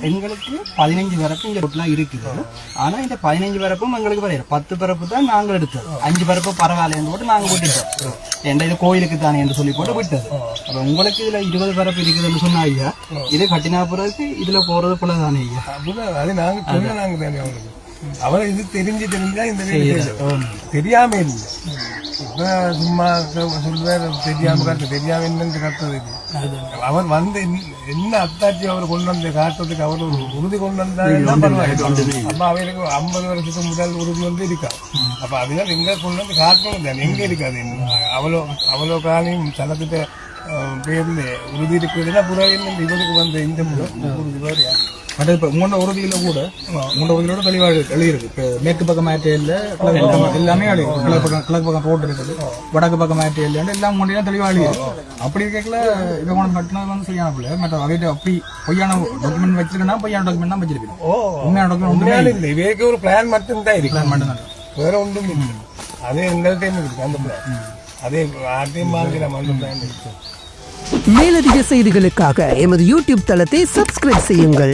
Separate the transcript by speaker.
Speaker 1: எங்களுக்கு 15 பரப்பு இங்க ரோட்லாம் இருக்குது. ஆனா இந்த 15 பரப்பும் எங்களுக்கு வரையில 10 பரப்பு தான் நாங்கள் எடுத்தது. 5 பரப்பு பரவாயில்லைன்னு போட்டு நாங்க விட்டுட்டோம். ஏன்டா இது கோயிலுக்கு தானே என்று சொல்லி போட்டு விட்டது. அப்ப உங்களுக்கு இதுல 20 பரப்பு இருக்குதுன்னு சொன்னா ஐயா, இது கட்டினா பிறகு இதுல போறது போல தானே ஐயா.
Speaker 2: அது நாங்க சொன்ன நாங்க தானே அவங்களுக்கு அவரை இது தெரிஞ்சா இந்த தெரியாம இல்லை. சும்மா சொல்வார் தெரியாம காட்டு தெரியாம என்னன்னு கட்டுறது. அவர் வந்து என்ன அத்தாட்சி அவர் கொண்டு வந்து காட்டுறதுக்கு அவர் ஒரு உறுதி கொண்டு வந்தா பரவாயில்ல. அப்ப அவருக்கு 50 வருஷத்துக்கு முதல் உறுதி வந்து இருக்கா. அப்ப அதனால எங்க கொண்டு வந்து காட்டணும் தானே, எங்க இருக்காது. அவ்வளோ காலையும் தனக்கிட்ட பேர்ல உறுதி இருக்குதுன்னா புறாக இவருக்கு வந்து இந்த உறுதி வேறையா.
Speaker 1: அது இப்போ உங்களோட உறுதியில கூட உங்களோட உறுதியோட தெளிவாக எழுதிருக்கு. இப்போ மேற்கு பக்கம் மேட்டையில் எல்லாமே கிழக்கு பக்கம் போட்டு இருக்குது, வடக்கு பக்கம் மேட்டையில் எல்லாம் முன்னாடி தெளிவாக எழுதிருக்கு. அப்படி இருக்கல இதை கொண்டு கட்டினது வந்து சரியான பிள்ளை. மற்ற அவையிட்ட அப்படி பொய்யான டாக்குமெண்ட் வச்சிருக்கேன்னா பொய்யான டாக்குமெண்ட் தான் வச்சிருக்கேன். உண்மையான டாக்குமெண்ட்
Speaker 2: உண்மையான இல்லை. இவைக்கு ஒரு பிளான் மட்டும் தான் இருக்கு, பிளான் மட்டும் தான், வேற ஒன்றும் இல்லை. அதே எங்கள்கிட்ட இருக்கு அந்த பிளான். அதே ஆர்டிஎம் வாங்கிற அந்த பிளான் இருக்கு.
Speaker 3: மேலதிக செய்திகளுக்காக எமது யூடியூப் தளத்தை சப்ஸ்கிரைப் செய்யுங்கள்.